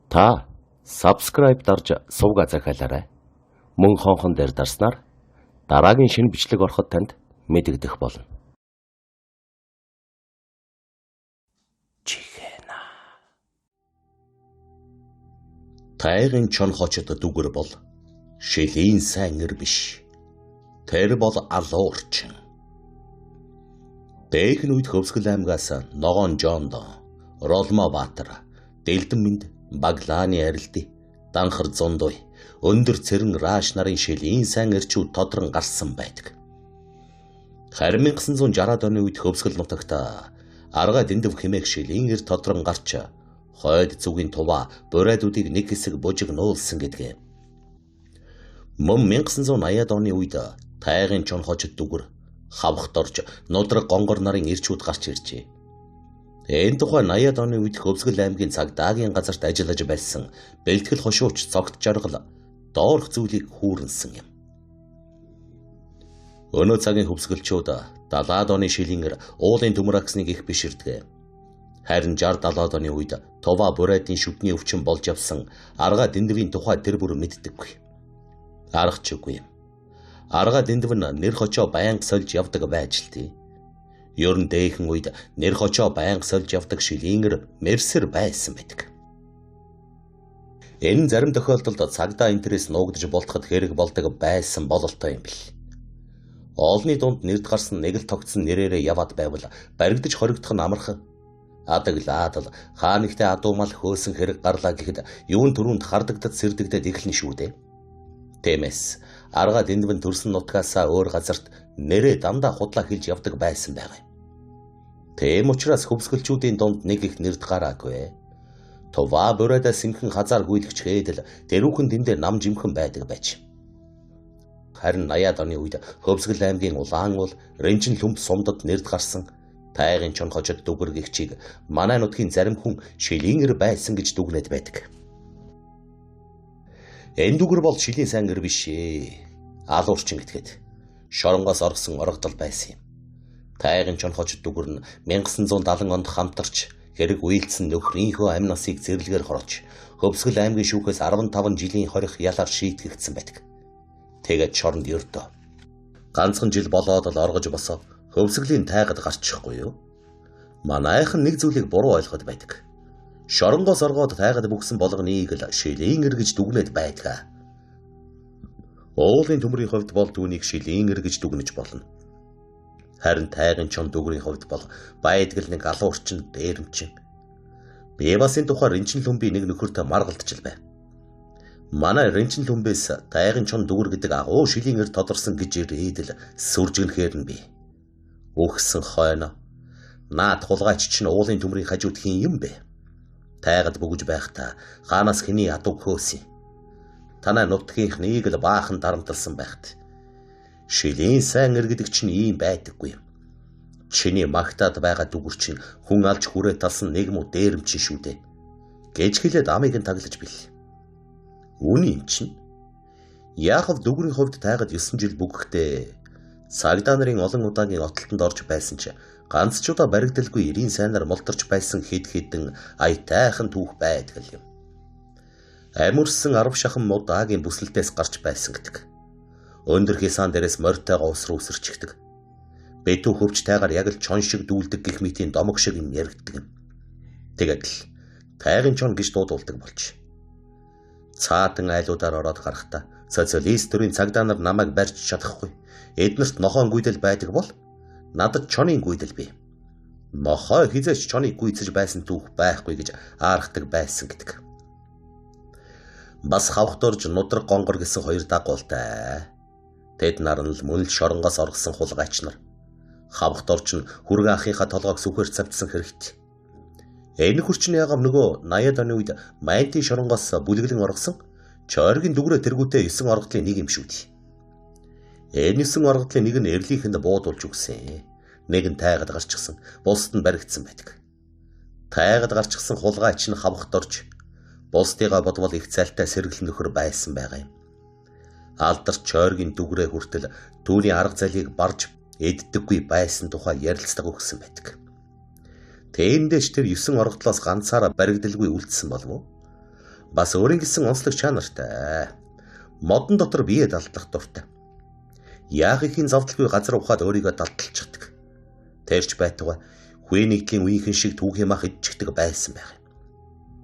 Та subscribe дарж сувга захиалаарай. Мөн хонхон дээр дарснаар дараагийн шинэ бичлэг ороход танд мэдэгдэх болно. Чихэна. Тайрын чон хочод дүгэр бол шилийн сайн эр биш. Тэр бол алуурчин. Дэйхэн үед Хөвсгөл аймгаас Ногоон Жонд, Ролмо Баатар, Дэлдэн Минд, Баглааны арилди, Данхар Зундуй, өндөр цэрэн рааш нарын шилийн сайн эрчүүд тодрон гарсан байдаг. Харин 1960-аад оны үед Хөвсгөл нутагт арга дэндв хэмээх шилийн эр тодрон гарч хойд зүгийн туваа бурайдуудыг нэг хэсэг бужиг нуулсан гэдгээ. Мөн 1980-аад оны үед тайгын чон хочод дүгэр хавхт орж нудраг гонгор нарын эрчүүд гарч иржээ. Энэ тухай 80-аад оны үед Хөвсгөл аймгийн цагдаагийн газарт ажиллаж байсан бэлтгэл хошууч цогт жаргал доорх зүйлийг хүүрнсэн юм. Өнөө цагийн хөвсгөлчүүд 70-аад оны шилингэр уулын төмөр агсныг их биширдэг. Харин 60-70-аад оны үед туваа бурайдын шүдний өвчин болж явсан арга дэндвийн тухай тэр бүр мэддэггүй. Аргач үгүй юм. Арга дэндв нь нэр хочоо байнга сольж явдаг байж л тий. Ер нь дээхэн үед нэр хочоо байнга сольж явдаг шилингэр мерсер байсан байдаг. Энэ зарим тохиолдолд цагдаа интерес нуугдж болтоход хэрэг болдог байсан бололтой юм бэл. Олны дунд нэрд гарсан нэг л тогтсон нэрээрээ яваад байвал баригдаж хоригдох нь амархан. Адаглаадал хаанигтай адуумал хөөсөн хэрэг гарлаа гэхэд юун түрүүнд хардагдад сэрдэгдээд эхлэн шүү дээ. Тэмээс арга дэндвэн төрсөн нутгаасаа өөр газарт нэрээ дандаа худлаа хэлж явдаг байсан байгаа юм. Тэм учраас хөвсгөлчүүдийн дунд нэг их нэрд гараагүй. Туваа бурайдаа сэмхэн хазаар гүйлгч хээдэл дэрүүхэн дэндээ нам жимхэн байдаг байж. Харин 80-аад оны үед Хөвсгөл аймгийн Улаан уул Рэнжин Лүмб сумдад нэрд гарсан тайгын чон хочод дүгэр гихчийг манай нутгийн зарим хүн шилингэр байсан гэж дүгнээд байдаг. Энэ дүгэр бол шилийн сайн эр биш ээ. Алуурчин гэтгээд шоронгоос оргсон оргодол байсан юм. Тайгын чон хочод дүгэр нь 1970 онд хамтарч хэрэг үйлдсэн нөхрийнхөө амь насыг зэрлэгээр хороож Хөвсгөл аймгийн шүүхээс 15 жилийн хорих ялаар шийтгэгдсэн байдаг. Тэгээд шоронд ердөө ганцхан жил болоод л оргож босоо Хөвсгөлийн тайгад гарчихгүй юу? Манайхан нэг зүйлийг буруу ойлгоод байдаг. Шоронгоос оргоод тайгад бүгсэн болгоныг л шилийн эр гэж дүгнээд байдаг. Уулын төмрийн хувьд бол түүнийг шилийн эр гэж дүгнэж болно. Харин тайгын чон дүгрийн хувьд бол байдгал нэг алуурчин дээрэмчин. Би бас энэ тухай Рэнжин Лүмбийн нэг нөхөртөө маргалдаж л байв. Манай Рэнжин Лүмбээс тайгын чон дүгэр гэдэг агуу шилийн эр тодорсон гэж ирээдэл сүржгэнхээр нь би. Өгсөн хойно. Наад хулгайч чинь уулын төмрийн хажууд хин юм бэ? Тайгад бөгж байхдаа хаанаас хэний адуу хөөс юм. Танай нутгийнх нэг л баахан дарамтлсан байхад. Шилийн сайн эр гэдэг чинь ийм байдаггүй юм. Чиний магтаад байгаа дүгэр чинь хүн алж хүрээ талсан нэг муу дээрэмчин шүү дээ. Гэж хэлээд амийг нь таглаж бил. Үний юм чинь. Яахав дүгрийн хувьд тайгад 9 жил бүгдээ цагдаа нарын олон удаагийн отолтонд орж байсан ч ганц ч удаа баригдалгүй 90 сайнаар молторч байсан хэд хэдэн аятайхан түүх байдаг юм. Амирсан 10 шахан модаагийн бүсэлтээс гарч байсан гэдэг. Өндөр хисаан дээрээс морьтойгоо ус руу үсэрчигдэг. Бэтүү хөвч тайгаар яг л чон шиг дүүлдэг гих мэтийн домог шиг юм яригддаг юм. Тэгээд л тайгын чон гэж дуудулдаг болж. Цаатан айлуудаар ороод гарахдаа социалист төрийн цагдаа нар намайг барьж чадахгүй. Эднэрт нохоон гүйдэл байдаг бол надад чонын гүйдэл бий. Нохой хизээч чоныг гүйцэж байсан түүх байхгүй гэж аарахдаг байсан гэдэг. Бас хавхторж нудраг гонгор гэсэн хоёр дагуултай. Тэд нар нь л мөн л шоронгоос оргсон хулгайч нар. Хавхторч нь хүргэн ахынхаа толгойг сүхээр цавдсан хэрэгт. Энэ хурчин ягам нөгөө 80-аад оны үед Майнтын шоронгоос бүлэглэн оргсон чойргийн дүгрээ тэргүүтээ 9 оргодлын нэг юм шүү дээ. Энэ 9 оргодлын нэг нь эрлийнхэнд буудулж өгсөн. Нэг нь тайгад гарчихсан, бусд нь баригдсан байдаг. Тайгад гарчихсан хулгайч нь хавхторж бусдыгаа бодвол их цайлтай сэргэлэн нөхөр байсан байгаа юм. Алдарч чойргийн дүгрээ хүртэл түүний арга зайлыг барж эддэггүй байсан тухай ярилцлага өгсөн байдаг. Тэндэж тэр 9 оргодлоос ганцаараа баригдалгүй үлдсэн болов уу? Бас өөрийн гэсэн онцлог чанартай. Модон дотор бие далдлах дуртай. Яах ихийн завдалгүй газар ухаад өөрийгөө далдалчихдаг. Тэрч байтугай хүү нэгдлийн үеийнхэн шиг түүхийн мах идчихдэг байсан байх.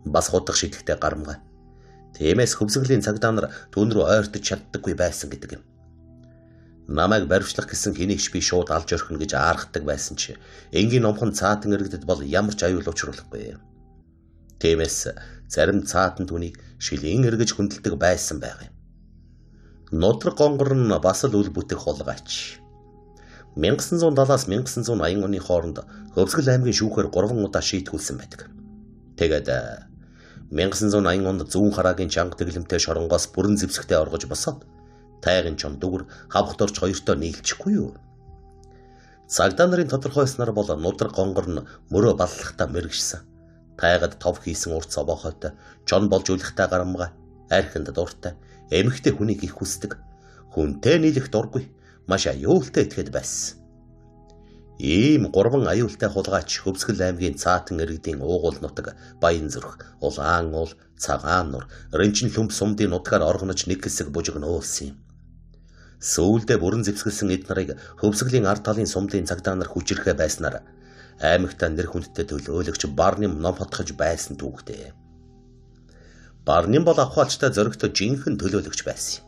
Бас худах шидэхтэй гарамгай. Тиймээс хөвсгөлийн цагдаа нар түүн рүү ойртож чаддаггүй байсан гэдэг юм. Намайг баривчлах гэсэн хэнийг би шууд алж орхино гэж аарахдаг байсан чи энгийн номхон цаатан иргэдэд бол ямар ч аюул учруулахгүй. Тиймээс зарим цаатан түүнийг шилийн эргэж хүндэлдэг байсан байх юм. Нодрог гонгор нь бас л үл бүтэх хулгайч. 1970-аас 1980 оны хооронд Хөвсгөл аймгийн шүүхээр 3 удаа шийтгүүлсэн байдаг. Тэгээд 1980 онд зүүн хараагийн чанга тэглэмтэй шоронгоос бүрэн зэвсэгтээ оргож босоод тайгын чон дүгүр хавхт орж хоёртоо нийлчихгүй юу? Цагдаа нарын тодорхойсноор бол нодрог гонгор нь мөрөө баллахтаа мэрэгшсэн. Тайгад тов хийсэн урт цобоохойтой, чон болж үлэхтэй гарамгай, архинд дуртай, эмэгтэй хүнийг их хүсдэг. Хүнтэй нийлэх дургүй, маш аюултай итгэхэд байсан. Ийм 3 аюултай хулгайч Хөвсгөл аймгийн цаатан иргэдийн уугуул нутаг, Баян зүрх, Улаан уул, Цагаан нур, Ринчин Лүмб сумдын нутгаар оргонож нэг хэсэг бужигнуулсан юм. Сүүлдээ бүрэн зэвсгэлсэн эд нарыг Хөвсгөлийн ард талын сумдын цагдаа нар хүчирхээ байснаар аймагтаа нэр хүндтэй төлөөлөгч Барним ном хотгож байсан түүхтэй. Барним бол авхаалчтай зөрөгтэй жинхэнэ төлөөлөгч байсан юм.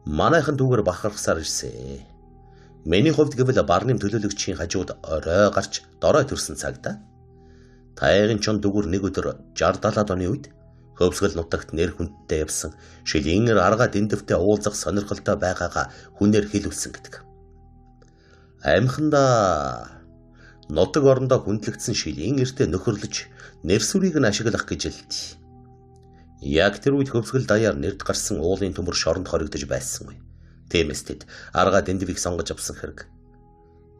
Манайхан түүгээр бахархсаар ирсэн. Миний хувьд гэвэл Барним төлөөлөгчийн хажууд орой гарч дорой төрсэн цагдаа. Тайгын чон дүгүр нэг өдөр 60-70 оны үед Хөвсгөл нутагт нэр хүндтэй явсан шилингэр арга дэндвтэй уулзах сонирхолтой байгаагаа хүнээр хэлүүлсэн гэдэг. Амханда нутаг орондоо хүндлэгдсэн шилингэртэй нөхөрлөж нэр сүрийг нь ашиглах гэж хэлдэг. Яг тэр үед Хөвсгөл даяар нэрд гарсан уулын төмөр шоронд хоригдож байсангүй. Тиймээс тэд арга дэндвийг сонгож авсан хэрэг.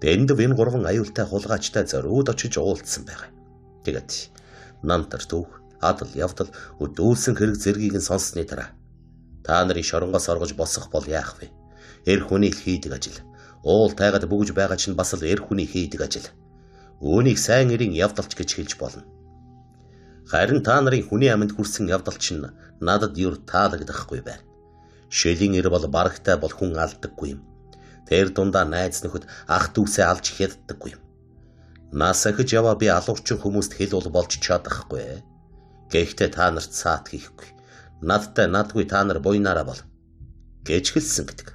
Дэндв энэ 3 аюултай хулгайчтай зориуд очиж уулзсан байгаа. Тэгээд намтар түүх, адал явдал өдүүлсэн хэрэг зэргийг нь сонссны дараа та нарын шоронгоос оргож босох бол яах вэ? Эр хүний хийдэг ажил. Уул тайгад бүгж байгаа чинь бас л эр хүний хийдэг ажил. Үүнийг сайн эрийн явдалч гэж хэлж болно. Харин та нарын хүний аминд хүрсэн явдалч нь надад юр таалагдахгүй байна. Шилийн эр бол барагтай бол хүн алддаггүй юм. Тэр дундаа найз нөхөд ах дүүсээ алж хяддаггүй юм. Насахиж яваа би алуурчин хүмүүст хэл бол болж чадахгүй. Гэхдээ та нарт цаат хийхгүй. Надтай надгүй та нар буйнаараа бол гэж хэлсэн гэдэг.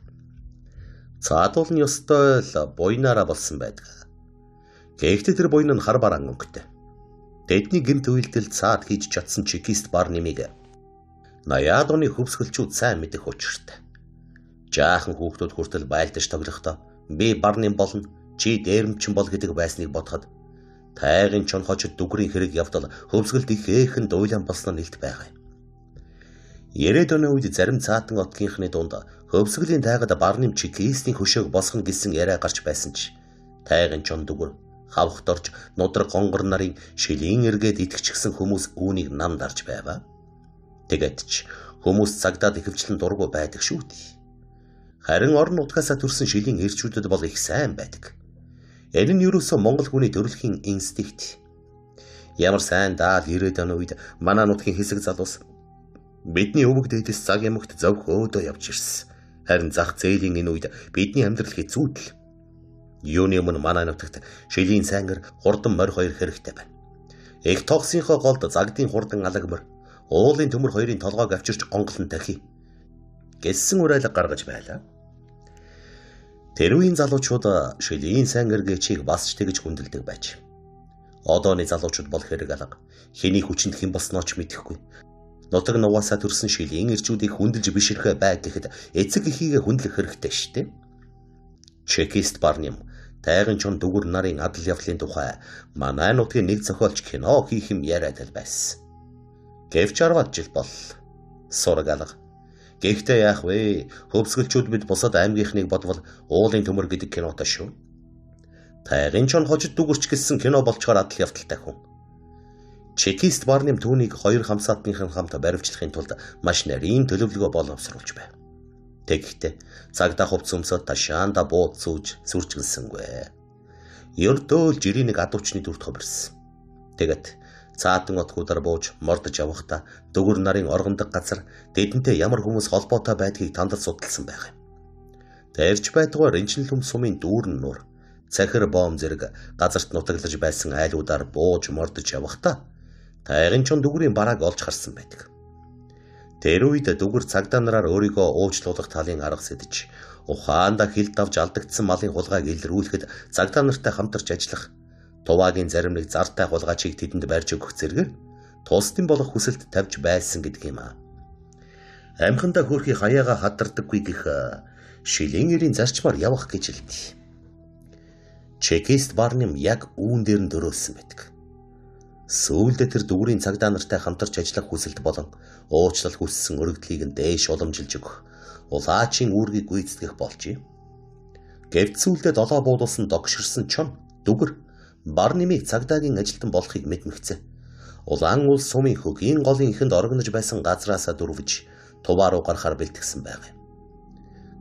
Цаат бол нь ёстой л буйнаараа болсон байдаг. Гэхдээ тэр буйн нь хар бараан өнгөтэй. Тэдний гэмт үйлдэл цаат хийж чадсан чекист Барнимыг 80-аад оны хөвсгөлчүүд сайн мэдэх учиртай. Жаахан хүүхдүүд хүртэл байлдаж тоглохдоо би Барним болно, чи дээрэмчин бол гэдэг байсныг бодоход тайгын чон хожид дүгрийн хэрэг явдал хөвсгөлд их ээхэн дуйлан болсон нэлт байгаа юм. 90-ад оны үед зарим цаатан отгийнхны дунд хөвсгөлийн тайгад Барним чекистийн хөшөөг босгоно гэсэн яриа гарч байсан ч тайгын чон дүгэр хавхт орж нодрог гонгор нарын шилийн эргээд итгэчихсэн хүмүүс үүнийг нам дарж байваа. Тэгээд ч хүмүүс цагдаад ихэвчлэн дургу байдаг шүү дээ. Харин орон нутгаасаа төрсэн шилийн эрчүүдэд бол их сайн байдаг. Энэ нь юусоо Монгол хүний төрөлхийн инстинкт. Ямар сайн даал 90-ад оны үед манай нутгийн хэсэг залуус бидний өвөг дээдэс цаг ямагт зовхөөдөө явж ирсэн. Харин зах зээлийн энэ үед бидний амьдрал хэцүү. Юуны өмнө манай нутагт шилийн сайнгэр хурдан морь хоёр хэрэгтэй байна. Их тогсынхоо голд загдын хурдан алагмөр уулын төмөр хоёрын толгойг авчирч гонголон тахи гэсэн уриалга гаргаж байлаа. Тэр үеийн залуучууд шилийн сайнгэр гэчийг бас ч тэгж хүндэлдэг байж. Одооны залуучууд бол хэрэг алга. Хэний хүчинд хэн болсноо ч мэдэхгүй. Нутаг нугасаа төрсэн шилийн эрчүүдийг хүндэлж бишрэхэ байг гэхэд эцэг эхийгээ хүндлэх хэрэгтэй штэ. Чекист Барним тайгын чон дүгүр нарын адал явдлын тухай манай нутгийн нэг зохиолч кино хийх юм яриад байсан. Гэвч 10 жил бол сураг алга. Гэхдээ яах вэ? Хөвсгөлчүүд бид бусад аймгийнхныг бодвол уулын төмөр гэдэг кинотой шүү. Тайгын чон хожид дүгүрч гэсэн кино болчоор адал явдалтай хүн. Чекист Барним түүнийг хоёр хамсаатныхын хамт баривчлахын тулд маш нарийн төлөвлөгөө боловсруулж байв. Тэгэхдээ цагдаа хувцс өмсөд ташаанда бууд сууж сүрчгэлсэнгүй. Ердөө жирийн нэг адуучны дүрт хобирсан. Тэгэд Цаатан утгуудаар бууж мордож явахдаа дүгүр нарын оргондог газар дэдэнтэй ямар хүмүүс холбоотой байдгийг тандад судалсан байх юм. Дээрч байтугаар энчин лүм сумын дүүрэн нуур, цахир бом зэрэг газарт нутаглаж байсан айлуудаар бууж мордож явахдаа тайгын чон дүгрийн барааг олж харсан байдаг. Тэр үед дүгүр цагдаа нараар өөрийгөө уучлуулах талын арга сэдэж, ухаандаа хил давж алдагдсан малын хулгайг илрүүлэхэд цагдаа нартай хамтарч ажиллах Туваагийн зарим нэг зартай хулгайчийг тэдэнд барьж өгөх зэрэг тусдын болох хүсэлт тавьж байсан гэдэг юм аа. Амхандаа хөрхий хаяага хадардаггүй гэх шилийн эрийн зарчмаар явах гэж хэлдэг. Чекист Барним яг үүн дээр нь дөрөөлсөн байдаг. Сүүлдээ тэр дүгрийн цагдаа нартай хамтарч ажиллах хүсэлт болон уучлал хүссэн өргөдлийг нь дээш уламжилж өгөх улаачийн үүргийг гүйцэтгэх болжээ. Гэвч сүүлдээ долоо буудуулсан догширсан чон дүгэр Барнимыг цагдаагийн ажилтан болохыг мэдмэгцээ. Улаан улс сумын хөгийн голын ихэнд орогнож байсан газраасаа дөрвөж Туваа руу гарахаар бэлтгэсэн байв.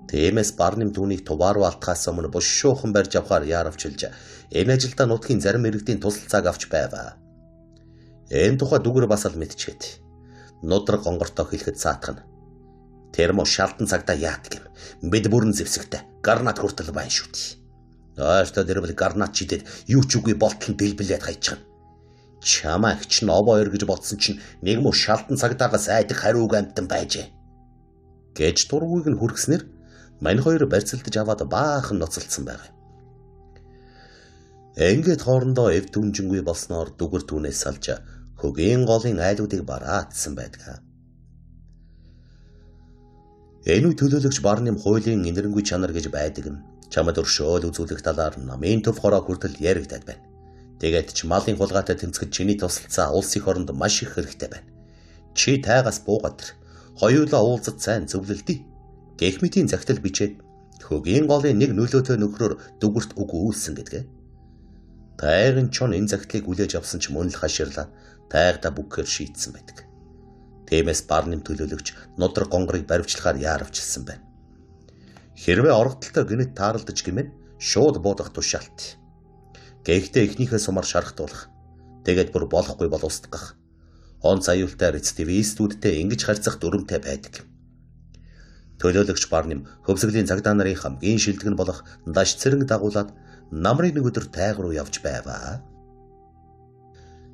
Тиймээс Барним түүнийг Туваа руу алтхаас өмнө буш шуухан барьж авахар яаравчилж энэ ажилдаа нутгийн зарим иргэдийн тусалцааг авч байв. Энэ тухай дүгэр бас л мэдчихэд. Нудраг гонгортой хэлэхэд цаатгана. Термо шалтан цагдаа яадаг юм. Бид бүрэн зэвсэгтэй. Гарнат хүртэл байна шүү дээ. Ааштай дэрвэл гарнат чидэд юу ч үгүй болтол бэлбэлээд хайчихна. Чамаа их ч новоо ир гэж бодсон чинь нэг муу шалтан цагдаагаас айдаг хариуг амтан байжээ. Гэж дургүйг нь хүргэснээр мань хоёр барьцалдаж аваад баахан ноцолдсон байв. Ингээд хоорондоо эв түнжингүй болсноор дүгэр түүнээс салж хөгийн голын айлуудыг бараадсан байдаг. Энэ үе төлөөлөгч Барним хуулийн инэрэнгүй чанар гэж байдаг юм. Чамд өршөөл үзүүлэх талаар намын төв хороо хүртэл яригдаад байна. Тэгээд ч малын хулгайтай тэмцэхэд чиний тусалцаа улс их оронд маш их хэрэгтэй байна. Чи тайгаас буугаад ир. Хоёулаа уулзаж сайн зөвлөлдөө. Гэх мэтийн загтал бичээд хөгийн голын нэг нөлөөтэй нөхрөөр дүгүрт үг үйлсэн гэдгээ. Тайгын чон энэ загтлыг үлээж авсан ч мөн л хаширлаа. Тайгда бүгхээр шийтсэн байдаг. Тиймээс Барним төлөөлөгч нудраг гонгорыг баривчлахаар яаравчилсан байна. Хэрвээ орогдолтой гинэт тааралдаж гэмээр шууд буудах тушаалт. Гэхдээ эхнийхээ сумаар шархтуулах. Тэгээд бүр болохгүй бол устгах. Онц аюултай рецидивистүүдтэй ингэж харьцах дүрмтэй байдаг. Төлөөлөгч Барним хөвсгөлийн цагдаа нарын хамгийн шилдэг нь болох даш цэрэг дагуулад намрыг нэг өдөр тайг руу явж байваа.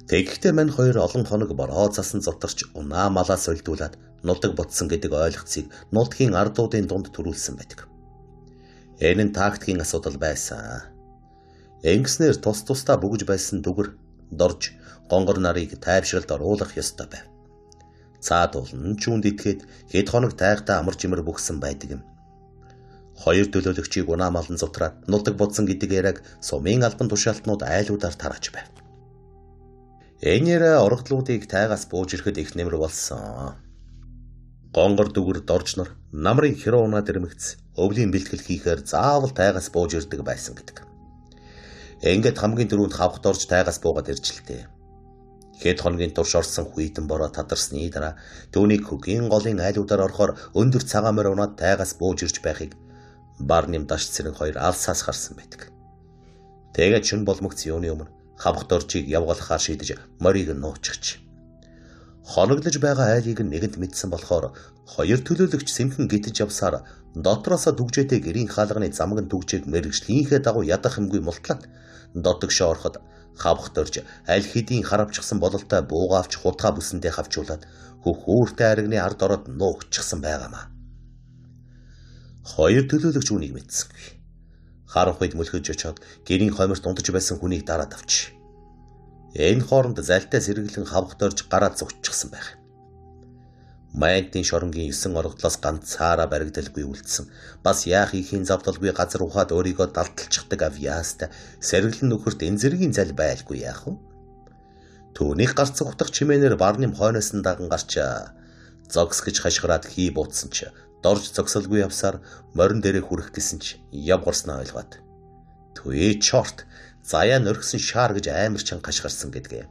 Тэгэхдээ мань хоёр олон хоног бороо засан зотарч унаа малаа сольдуулаад нутаг ботсон гэдэг ойлгоцыг нутгийн ардуудын дунд төрүүлсэн байдаг. Энэ нь тактикийн асуудал байсан. Ингэснээр тус тусдаа бүгж байсан дүгэр дорж гонгор нарыг тайвшралд оруулах ёстой байв. Цаад улан чүнд итгээд хэд хоног тайгтаа амар жимэр бүгсэн байдаг юм. Хоёр төлөөлөгчийг унаа малан зутраад нутаг ботсон гэдэг яриаг сумын албан тушаалтнууд айлуудаар тарааж байв. Энээрээ орогдлуудыг тайгаас бууж ирэхэд их нэмэр болсон. Гонгор дүгэр доржнор намрын хэрэг унаад ирмэгц өвлийн бэлтгэл хийхээр заавал тайгаас бууж ирдэг байсан гэдэг. Ингээд хамгийн дөрөнд хавхт орж тайгаас буугаад иржлээ. Хэд хоногийн турш орсон хүйтэн бороо тадарсны дараа түүнийг хөгийн голын айлуудаар орохоор өндөр цагаамаар унаад тайгаас бууж ирж байхыг Барним даш цэрэг хоёр алсаас харсан байдаг. Тэгээд шүн болмогц юуны өмнө хавхт оржийг явгалахаар шийдэж морийг нуучихч. Хоноглож байгаа айлыг нэгэнд мэдсэн болохоор хоёр төлөөлөгч сэмхэн гитэж явсаар дотроосоо дүгжээтэй гэрийн хаалганы замаг нь дүгжээг мэрэгжлийнхээ дагуу ядах юмгүй мултлаад дотогшоо ороход хавхт орж аль хэдийн харавчсан бололтой буугаавч хутгаа бүсэндээ хавчуулаад хөхүүртэй аригны ард ороод нуугчихсан байгаамаа. Хоёр төлөөлөгч үнийг мэдсэнгүй. Харанхуйд мөлхөж очоод гэрийн хомирт унтаж байсан хүнийг дараад авч. Энэ хооронд залтай сэргэлэн хавхт орж гараад зогсчихсан байх. Майнтын шоронгийн 9 орогдлоос ганцаараа баригдалгүй үлдсэн. Бас яах ихийн завдалгүй газар ухаад өөрийгөө далталчихдаг авьяаста сэргэлэн нөхөрт энэ зэргийн зал байлгүй яах вэ? Түүнийг гарц ухтах чимээнээр Барним хойноос нь даган гарч зогс гэж хашгираад хий буутсан ч дорж зогсолгүй явсаар морин дээрээ хүрэх гэсэн ч явгарснаа ойлгоод. Түе чорт заяа нөргсөн шаар гэж амар чан хашгирсан гэдгээ.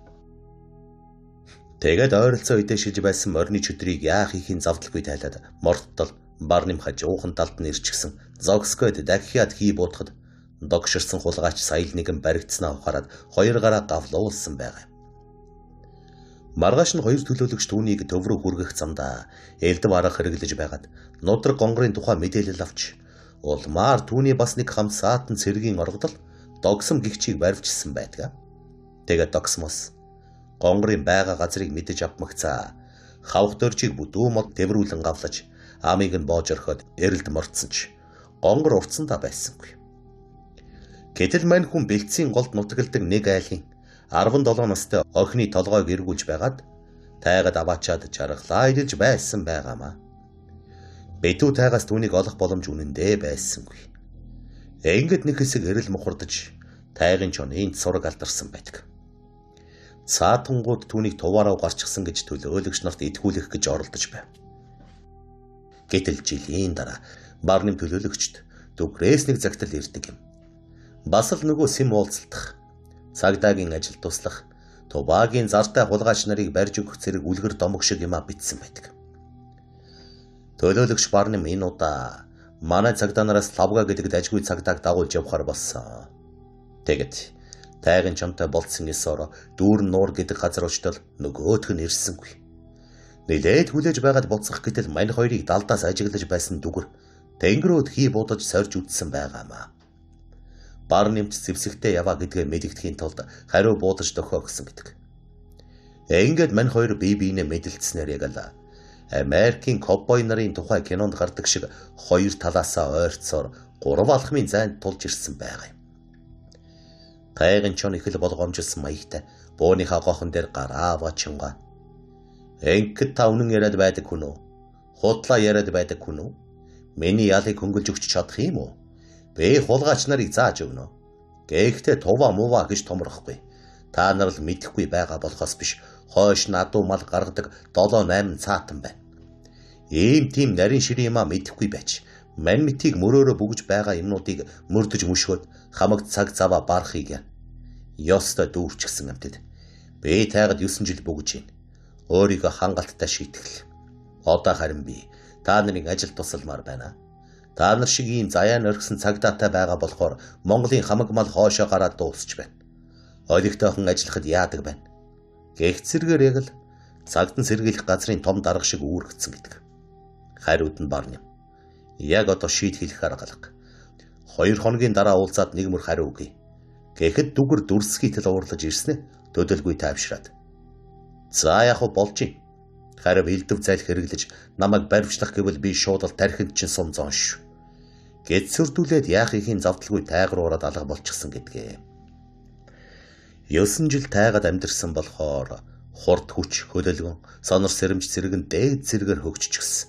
Тэгээд ойролцоо үедээ шилж байсан морины чөдрийг яах ихийн завдалгүй тайлаад морттол Барним хажуухан талд нь ирчихсэн зогскойд дахиад хий буутахад догширсан хулгайч сая нэгэн баригдснаа ухаарад хоёр гараа гавлуулсан байгаа. Маргааш нь хоёр төлөөлөгч түүнийг төв рүү хүргэх замдаа элдв арга хэрэглэж байгаад нудраг гонгорын тухай мэдээлэл авч улмаар түүний бас нэг хам саатан цэргийн оргодол догсом гихчийг баривчсан байдаг. Тэгээд догсмос гонгорын байгаа газрыг мэдэж авмагцаа хавх дөржийг бүдүү мод тэмрүүлэн гавлаж амийг нь боож орхиод эрэлд морцсон ч гонгор уртсандаа байсангүй. Гэтэл мань хүн бэлтсийн голд нутагладаг нэг айлын 17 настай охины толгойг эргүүлж байгаад тайгад аваачаад жаргалаа илж байсан байгаамаа. Битүү тайгаас түүнийг олох боломж үнэндээ байсангүй. Ингээд нэг хэсэг эрэл мухардаж тайгын чонын сураг алдарсан байдаг. Цаатангууд түүнийг туваараа гарчихсан гэж төлөөлөгч нарт итгүүлэх гэж оролдож байв. Гэтэл жилийн дараа Барним төлөөлөгчд дүгрээс нэг загтал ирдэг юм. Бас л нөгөө сэм уулзалтах, цагдаагийн ажил туслах, Тубаагийн зартай хулгайч нарыг барьж өгөх зэрэг үлгэр домог шиг юма битсэн байдаг. Төлөөлөгч Барним энэ удаа манай цагдаа нараас лавга гэдэг дажгүй цагдааг дагуулж явахаар болсон. Тэгэд тайгын чонтой болцсон эсөөр дүүрэн нуур гэдэг газар очтол нөгөөх нь ирсэнгүй. Нилээд хүлээж байгаад буцах гэтэл мань хоёрыг далдаас ажиглаж байсан дүгэр тэнгэрүүд хий будаж сорж үтсэн байгаамаа. Барнимч зэвсэгтэй яваа гэдгээ мэдэгдэхийн тулд хариу буудаж дөхөө гэсэн гэдэг. Ингээд мань хоёр бие биенээ мэдэлцснээр яг л Америкийн ковбой нарын тухай кинонд гардаг шиг хоёр талаасаа ойрцоор гурав алхмын зайд тулж ирсэн байгаа юм. Тайгын чон их л болгоомжсон маягтай бууныхаа гохон дээр гараа аваачингаа. Ингээд та үнэн яриад байдаг хүн үү? Худлаа яриад байдаг хүн үү? Миний ялыг хөнгөлж өгч чадах юм уу? Би хулгайч нарыг зааж өгнө. Гэхдээ туваа муваа гэж томрохгүй. Та нар л мэдэхгүй байгаа болохоос биш хойш надуу мал гаргадаг 7-8 цаатан байна. Ийм тийм нарийн ширээ юма мэдэхгүй байж мань митийг мөрөөрөө бүгж байгаа юмнуудыг мөрдөж мөшгөөд хамаг цаг заваа барахыг ёстой дүүрчгсэн амтд. Би тайгад 9 жил бүгж байна. Өөрийгөө хангалттай шийтгэл. Одоо харин би та нарын ажил тусалмаар байна. Та нар шиг ийм заяан орхисон цагдаатай байгаа болохоор Монголын хамаг мал хоошоо гараад дуусч байна. Ойлгохтойхон ажиллахад яадаг байна. Гэгц зэргээр яг л цагдан сэргийлэх газрын том дарга шиг үүргэцэн гэдэг. Хариуд нь Барним. Яг одоо шийд хэлэх арга алга. 2 хоногийн дараа уулзаад нэг мөр хариу өгье. Гэхэд дүгэр дүрсгийтэл уурлаж ирснэ төдөлгүй тайвшраад. За яг болж юм. Харин элдв зайл хэрэглэж намайг баривчлах гэвэл би шууд л тархинд чинь сум зоон шүү. Гэцсэрдүүлээд яахын завдалгүй тайгар ураад алга болчихсон гэдгээ. 9 жил тайгад амьдэрсэн болохоор хурд хүч хөлөлгөн сонор сэрэмж зэрэг нь дээд зэрэгээр хөгжчихсэн.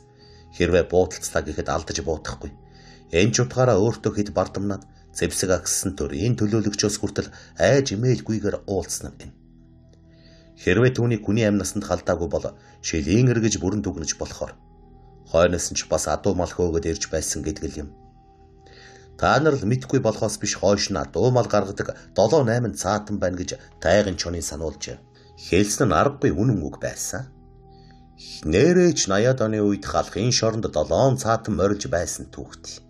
Хэрвээ буудалцлаа гэхэд алдаж буутахгүй. Энэ ч утгаараа өөртөө хэд бардамнаад зэвсэг агссан төрийн төлөөлөгчөөс хүртэл айж имэйлгүйгээр уулзсан юм. Хэрвээ түүний хүний амь насанд халдаагүй бол шилийн эргэж бүрэн дүгнэж болохоор хойноос нь ч бас адуу мал хөөгд ирж байсан гэдэг юм. Та нар л мэдгүй болохоос биш хойш нь адуу мал гаргадаг 7-8 цаатан байна гэж тайгын чонын сануулж хэлсэн нь аргагүй үнэн үг байсан. Нэрэж 80-ад оны үед халахын шоронд 7 цаатан морилж байсан түүхт.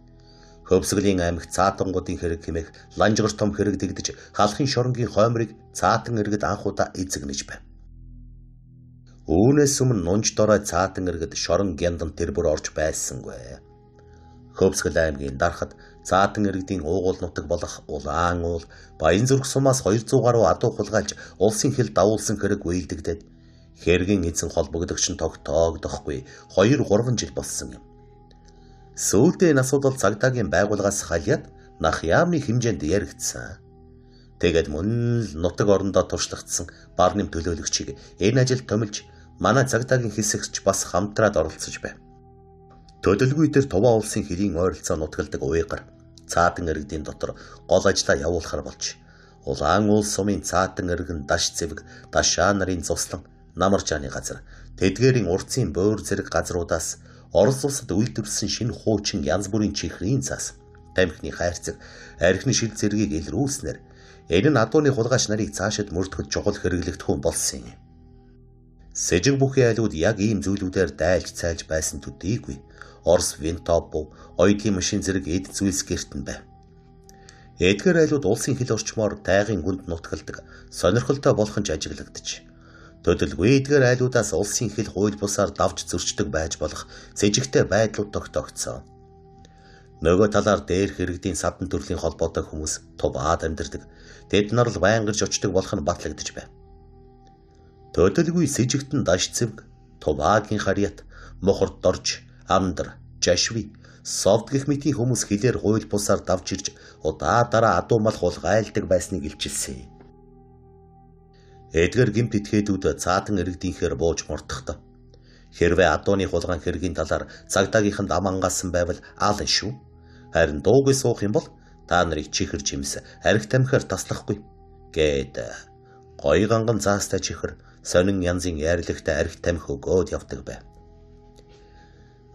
Хөвсгөлийн аймагт цаатангуудын хэрэг хэмээх ланжгар том хэрэг дэгдэж халахын шоронгийн хоймрыг цаатан иргэд анх удаа эзэгнэж байв. Үүнээс өмнө нунж дорой цаатан иргэд шорон гяндан тэр бүр орж байсангүй. Хөвсгөл аймгийн дарахад цаатан иргэдийн уугуул нутаг болох Улаан уул Баян зүрх сумаас 200 гаруй адуу хулгайлж улсын хил давуулсан хэрэг үеигдэгдээд хэргийн эзэн холбогдогч нь тогтоогдохгүй 2-3 жил болсон юм. Сүүлдээ энэ асуудал цагдаагийн байгууллагаас хальяад нах яамны хэмжээнд яригдсан. Тэгээд мөн л нутаг орондоо туршлагдсан Барним төлөөлөгчийг энэ ажилд томилж манай цагдаагийн хэсэгч бас хамтраад оролцож байв. Төлөвлөгөө дээр Туваа улсын хэрийн ойролцоо нутгалдаг уйгар цаатан иргэдийн дотор гол ажлаа явуулахар болж Улаан уул сумын цаатан иргэн даш зэвэг дашаа нарын цуслан намаржааны газар тэдгээрийн урдсын бөөр зэрэг газруудаас Орос улсад үйлдвэрсэн шинэ хуучин янз бүрийн чихрийн цаас, тамхины хайрцаг, архины шил зэргийг илрүүлснээр энэ нь адууны хулгайч нарыг цаашид мөрдөхөд чухал хэрэглэгдэх хүн болсон юм. Сэжиг бүхий айлууд яг ийм зүйлүүдээр дайлж цайлж байсан төдийгүй Орос винтоп, оюутны машин зэрэг эд зүйлс гэртэн байв. Эдгээр айлууд улсын хил орчмоор тайгын гүнд нутгалдаг, сонирхолтой болох нь ажиглагдаж Төдөлгүй эдгээр айлуудаас улсын хэл хууль бусаар давж зөрчдөг байж болох сэжигтэй байдлууд тогтоогдсон. Нөгөө талаар дээрх иргэдийн садан төрлийн холбоотой хүмүүс туваад амьдардаг. Тэд нар л байнгарж очдог болох нь батлагдж байв. Төдөлгүй сэжигтэн даш цэвг, туваагийн харьяат, мохорд дорж, амдар, жашви, совд гэх мэтийн хүмүүс хэлээр хууль бусаар давж ирж удаа дараа адуу мал хулгайлдаг байсныг илчилсэн. Эдгээр гэмт этгээдүүд цаатан иргэдийнхээр бууж мордохдоо хэрвээ адууны хулгайн хэргийн талаар цагдаагийнханд ам ангаасан байвал аалан шүү. Харин дуугүй суух юм бол та нарыг чихэр жимс арх тамхиар таслахгүй гээд гой ганган заастай чихэр сонин янзын яарлагтай арх тамхи өгөөд явдаг байв.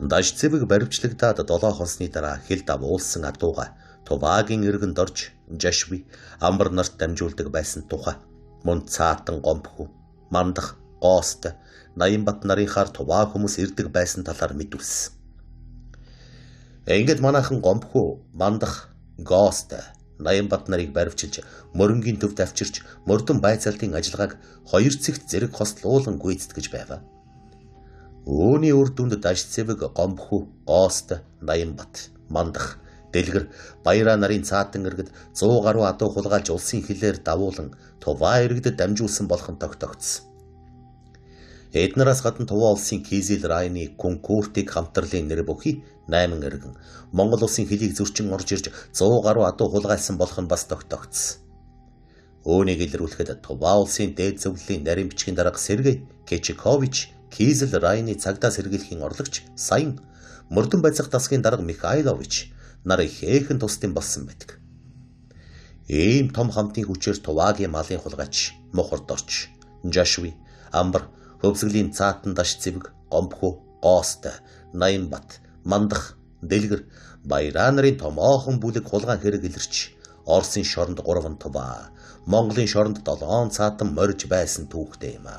Даш цэвэг баривчлагдаад 7 хонсны дараа хил давуулсан адууга туваагийн иргэнд орж жашви амар нарт дамжуулдаг байсан тухай мөн цаатан гомбхүү, мандах, гоостой, Ноёнбат нарынхаар туваа хүмүүс ирдэг байсан талаар мэдүүлсэн. Ингээд манайхан гомбхүү, мандах, гоостой, Ноёнбат нарыг баривчилж, мөрөнгийн төвд авчирч, мөрдөн байцаалтын ажиллагааг 2 цэгт зэрэг хослуулан гүйцэтгэж байв. Үүний үр дүнд даш цэвэг гомбхүү, гоостой, Ноёнбат, мандах, дэлгэр, баяраа нарын цаатан иргэд 100 гаруй адуу хулгайлж улсын хилээр давуулан туваа иргэдэд дамжуулсан болох нь тогтогдсон. Эднээс гадна туваа улсын Кизил районы Кункуртыг хамтарлын нэр бүхий 8 иргэн Монгол улсын хилийг зөрчин орж ирж 100 гаруй адуу хулгайлсан болох нь бас тогтогдсон. Үүнийг илрүүлэхэд туваа улсын дээд зөвлөлийн нарийн бичгийн дарга Сергей Кечикович Кизил районы цагдаа сэргийлэхийн орлогч саян мөрдөн байцах дасгийн дарга Михайлович нар ихээхэн тусдын болсон байдаг. Ийм том хамтын хүчээр туваагийн малын хулгайч, мохорд орч, жашви, амбар, хөвсгөлийн цаатан даш цэвэг, гомбхүү, гоостой, Ноёнбат, мандах, дэлгэр, баяраа нарын томоохон бүлэг хулгайн хэрэг илэрч, Оросын шоронд 3 туваа, Монголын шоронд 7 цаатан морж байсан түүхтэй юм.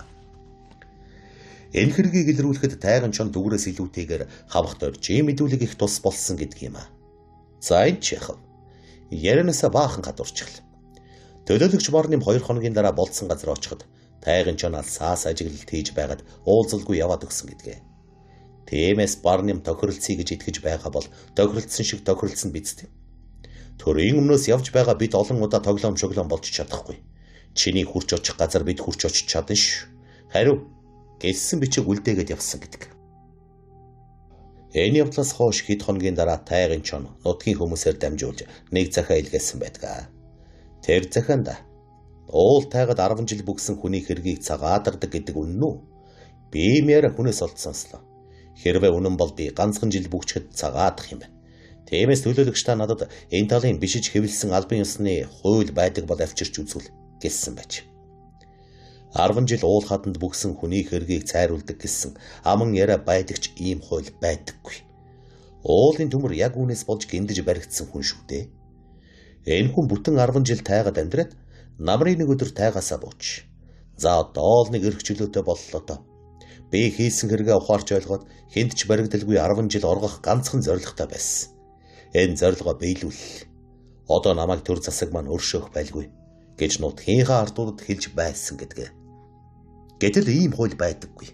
Энэ хэргийг илрүүлэхэд тайган чон дүгрээс илүүтэйгээр хавхт орж мэдүүлэг их тус болсон гэдэг юм. За энэ Чехов ярианасаа баахан гадуурчихлаа. Төлөөлөгч Барним 2 хоногийн дараа болцсон газар очиход тайган чон алсаас ажиглалт хийж байгаад уулзалгүй яваад өгсөн гэдгээ. Тиймээс Барним тохиролцъё гэж итгэж байгаа бол тохиролцсон шиг тохиролцсон биз дээ. Төрийн өмнөөс явж байгаа бид олон удаа тоглоом шоглоом болж чадахгүй. Чиний хурч очих газар бид хурч очиж чадна ш. Хариу гэлсэн бичиг үлдээгээд явсан гэдэг. Энэ явдлаас хойш хэд хоногийн дараа тайган чон нутгийн хүмүүсээр дамжуулж нэг захиа илгээсэн байдаг. Тэр захианд уул тайгад 10 жил бүгсэн хүний хэргийг цагаадардаг гэдэг үнэн үү? Би мээр хүнээс олд сонслоо. Хэрвээ үнэн бол би ганцхан жил бүгчэхэд цагаадах юм байна. Тиймээс төлөөлөгч та надад энэ талын бишиж хэвлсэн албан ёсны хууль байдаг бол авчирч үзүүл гэлсэн байж. 10 жил уул хаданд бүгсэн хүний хэргийг цайруулдаг гэсэн аман яриа байдаг ч ийм хууль байдаггүй. Уулын төмөр яг үүнээс болж гиндэж баригдсан хүн шүү дээ. Энэ хүн бүтэн 10 жил тайгад амьдраад намрын нэг өдөр тайгаасаа бууч. За одоо л нэг эрх чөлөөтэй боллоо доо. Би хийсэн хэрэгээ ухаарч ойлгоод хэнд ч баригдалгүй 10 жил оргох ганцхан зорилготой байсан. Энэ зорилгоо биелүүл. Одоо намайг төр засаг маань өршөөх байлгүй гэж нутгийнхаа ардуудад хэлж байсан гэдгээ. Гэтэл ийм хууль байдаггүй.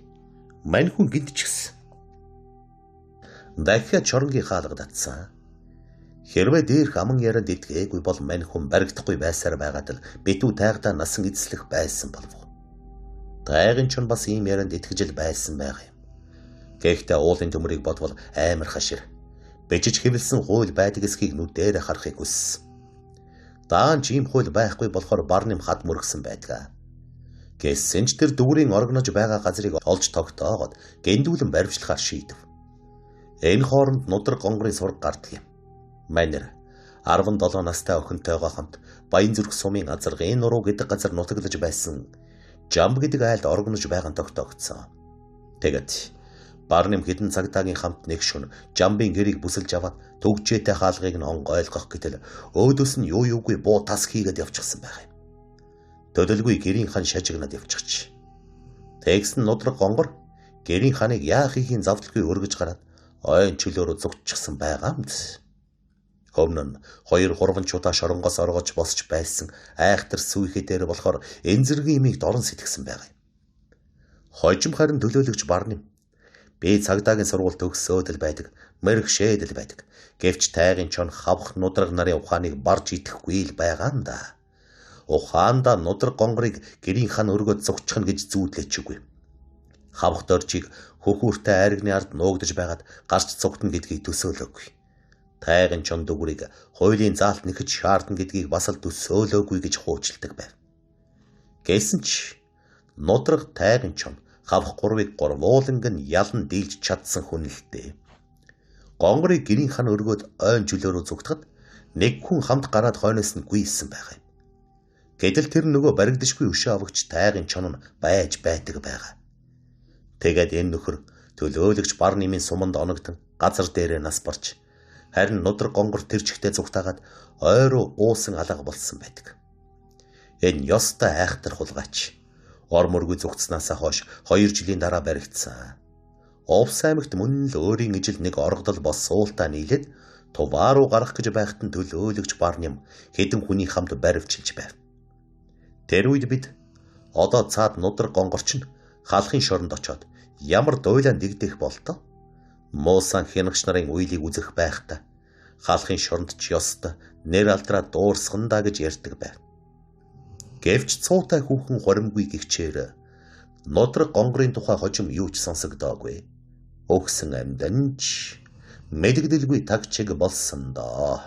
Мань хүн гинтчихсэн. Дахиад чоронгийн хаалга татсан. Хэрвээ дээрх аман ярианд итгээгүй бол мань хүн баригдахгүй байсаар байгаад л битүү тайгадаа насан эзлэх байсан болов. Тайган ч бас ийм ярианд итгэж л байсан байх юм. Гэхдээ уулын төмөрийг бодвол амар хашир. Бижиж хэвлсэн хууль байдаг эсхийг нүдээр харахыг хүссэн. Даан ч ийм хууль байхгүй болохоор Барним хад мөргсөн байдаг. Гэсэн ч тэр дүүрийн оргинож байгаа газрыг олж тогтоогоод гэндүүлэн баривчлахаар шийдэв. Энэ хооронд нудраг гонгорын сураг гардаг юм. Манер 17 настай охинтойгоо хамт Баян зүрх сумын азаргын нуруу гэдэг газар нутаглаж байсан Жамб гэдэг айлд оргинож байгаа нь тогтоогдсон. Тэгэд Барним хэдэн цагдаагийн хамт нэг шөнө Жамбын гэрийг бүсэлж аваад төгчээтэй хаалгыг нь онгойлгох гэтэл өөдөөс нь юу юугүй буу тас хийгээд явчихсан байх юм. Төдөлгүй гэрийн хан шажигнаад явчихч. Тэгсэн нудраг гонгор гэрийн ханыг яахыг завдалгүй өргөж гараад ойн чөлөөрөө зүгтчихсэн байгаа юм. Өмнө нь 2-3 чудаа шоронгоос оргож босч байсан айхтар сүйхэ дээр болохоор энэ зэргийн имийг дорн сэтгсэн байгаа юм. Хожим харин төлөөлөгч Барним. Би цагдаагийн сургууль төгсөөд л байдаг, мэрэгшээд л байдаг. Гэвч тайгын чон хавх нудраг нарын ухааныг барж идэхгүй л байгаа юм да. Ухаанда нудраг гонгорыг гэрийн хан өргөд зогчхно гэж зүүдлээчгүй. Хавх дорчийг хөхүүртэй айргны ард нуугдж байгаад гарч цогтно гэдгийг төсөөлөөгүй. Тайгын чон дүгрийг хуулийн заалт нэхэж шаардна гэдгийг бас л төсөөлөөгүй гэж хуучилдаг байв. Гэсэн ч нудраг тайгын чон хавх гурвыг гурвууланг нь ялан дийлж чадсан хүн л дээ. Гонгорыг гэрийн хан өргөд ойн чөлөөрөө зүгтахад нэг хүн хамт гараад хойноос нь гүйсэн байгаа юм. Гэтэл тэр нөгөө баригдашгүй өшөө авагч тайгын чон нь байж байдаг байгаа. Тэгээд энэ нөхөр төлөөлөгч Барнимын суманд оногдсон газар дээрээ нас барч харин нудраг гонгор тэр чигтээ зүгтаагаад ойроо уусан алга болсон байдаг. Энэ ёстой айхтар хулгайч ор мөргүй зүгтснасаа хойш 2 жилийн дараа баригдсан. Овс аймагт мөн л өөрийн ижил нэг оргодол бос суултаа нийлээд Туваа руу гарах гэж байхад нь төлөөлөгч Барним хэдэн хүний хамт баривчилж байв. Тэр үед бид одоо цаад нудраг гонгорч нь халахын шоронд очоод ямар дуйлан дэгдэх болтоо? Муусан хянагч нарын уйлыг үзэх байхдаа халахын шоронд ч ёстой нэр алдраа дуурсгандаа гэж ярьдаг байв. Гэвч цуутай хүүхэн хоримгүй гихчээр нудраг гонгорын тухай хожим юу ч сонсогдоогүй. Өгсөн амьданч мэдэгдэлгүй тагчиг болсон доо.